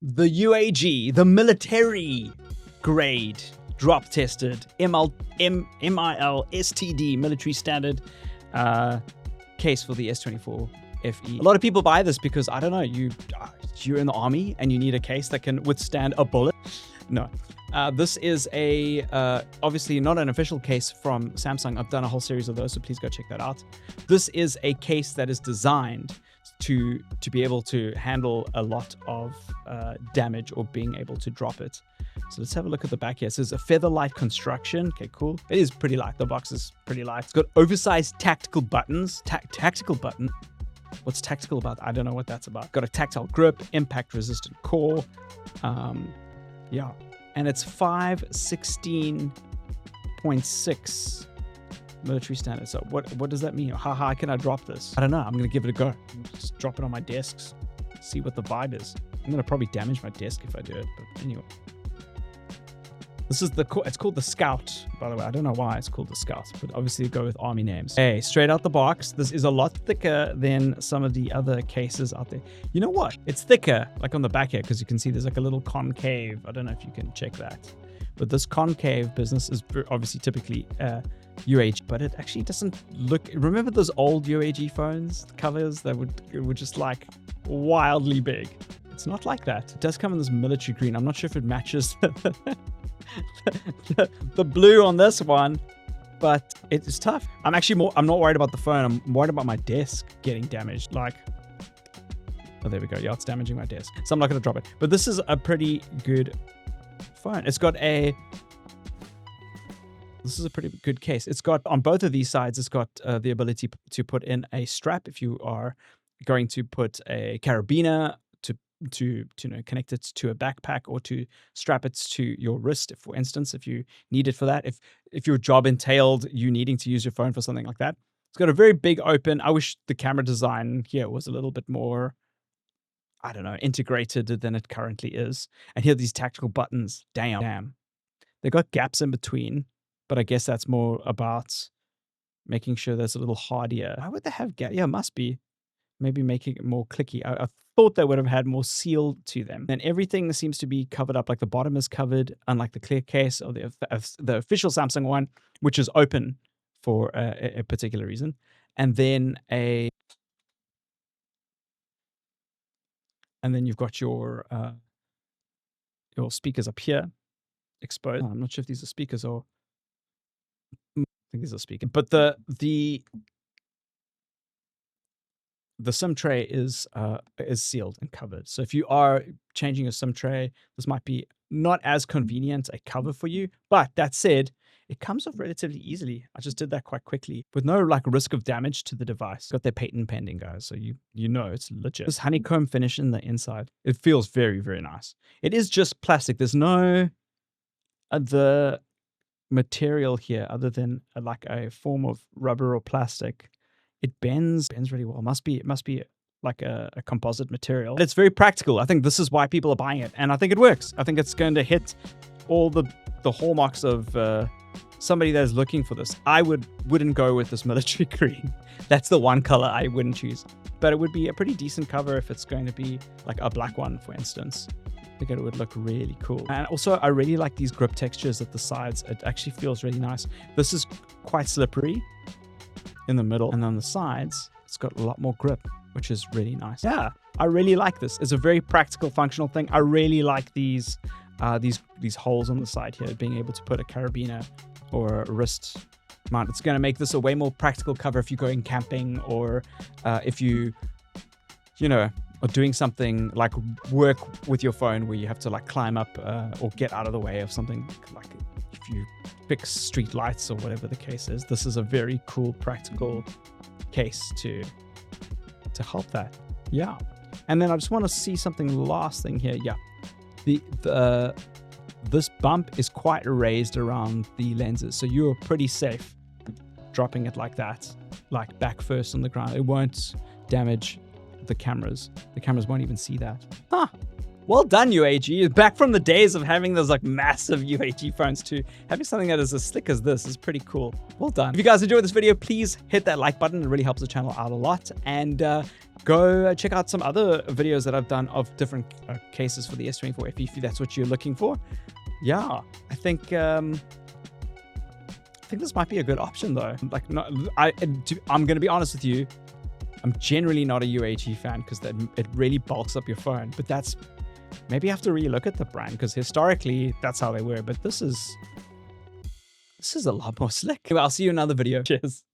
the UAG, the military grade drop tested MIL STD military standard case for the S24 FE. A lot of people buy this because, I don't know, you're in the army and you need a case that can withstand a bullet. No. This is a obviously not an official case from Samsung. I've done a whole series of those, so please go check that out. This is a case that is designed to be able to handle a lot of damage or being able to drop it. So let's have a look at the back here. It says a feather-light construction. Okay, cool. It is pretty light. The box is pretty light. It's got oversized tactical buttons. Tactical button. What's tactical about? I don't know what that's about. Got a tactile grip, impact-resistant core. Yeah. And it's 516.6 military standard. So what does that mean? How high can I drop this? I don't know. I'm going to give it a go. Just drop it on my desks. See what the vibe is. I'm going to probably damage my desk if I do it. But anyway. This is it's called the Scout, by the way. I don't know why it's called the Scout, but obviously go with army names. Hey, straight out the box. This is a lot thicker than some of the other cases out there. You know what? It's thicker, like on the back here, because you can see there's like a little concave. I don't know if you can check that. But this concave business is obviously typically UAG, but it actually doesn't look... Remember those old UAG phones, the covers that were just like wildly big? It's not like that. It does come in this military green. I'm not sure if it matches the blue on this one, but it's tough. I'm not worried about the phone. I'm worried about my desk getting damaged. Like, oh, there we go. Yeah, it's damaging my desk. So I'm not going to drop it. But this is a pretty good phone. This is a pretty good case. It's got, on both of these sides, it's got the ability to put in a strap if you are going to put a carabiner to connect it to a backpack or to strap it to your wrist, for instance, if you need it for that. If your job entailed you needing to use your phone for something like that. It's got a very big open. I wish the camera design here was a little bit more, I don't know, integrated than it currently is. And here are these tactical buttons. Damn. They got gaps in between, but I guess that's more about making sure there's a little hardier. Why would they have gaps? Yeah, it must be. Maybe making it more clicky. I thought they would have had more seal to them. And everything seems to be covered up. Like the bottom is covered, unlike the clear case or the official Samsung one, which is open for a particular reason. And then you've got your speakers up here exposed. I'm not sure if these are speakers or I think these are speakers. But the SIM tray is sealed and covered. So if you are changing your SIM tray, this might be not as convenient a cover for you. But that said, it comes off relatively easily. I just did that quite quickly with no like risk of damage to the device. Got their patent pending, guys. So you know it's legit. This honeycomb finish in the inside, it feels very, very nice. It is just plastic. There's no other material here other than like a form of rubber or plastic. It bends really well. It must be like a composite material. It's very practical. I think this is why people are buying it. And I think it works. I think it's going to hit all the hallmarks of somebody that is looking for this. I wouldn't go with this military green. That's the one color I wouldn't choose. But it would be a pretty decent cover if it's going to be like a black one, for instance. I think it would look really cool. And also, I really like these grip textures at the sides. It actually feels really nice. This is quite slippery in the middle, and on the sides it's got a lot more grip, which is really nice. Yeah, I really like this. It's a very practical, functional thing. I really like these holes on the side here, being able to put a carabiner or a wrist mount. It's going to make this a way more practical cover if you're going camping or if you are doing something like work with your phone where you have to like climb up or get out of the way of something, like if you fix street lights or whatever the case is. This is a very cool practical case to help that. Yeah. And then I just want to see something last thing here. Yeah. This bump is quite raised around the lenses, so you're pretty safe dropping it like that, like back first on the ground. It won't damage the cameras. The cameras won't even see that. Huh. Well done, UAG. Back from the days of having those like massive UAG phones to having something that is as slick as this is pretty cool. Well done. If you guys enjoyed this video, please hit that like button. It really helps the channel out a lot. And go check out some other videos that I've done of different cases for the S24 if that's what you're looking for. Yeah, I think this might be a good option though. Like, I'm gonna be honest with you, I'm generally not a UAG fan because it really bulks up your phone. But that's, maybe you have to relook at the brand because historically that's how they were. But this is a lot more slick. I'll see you in another video. Cheers.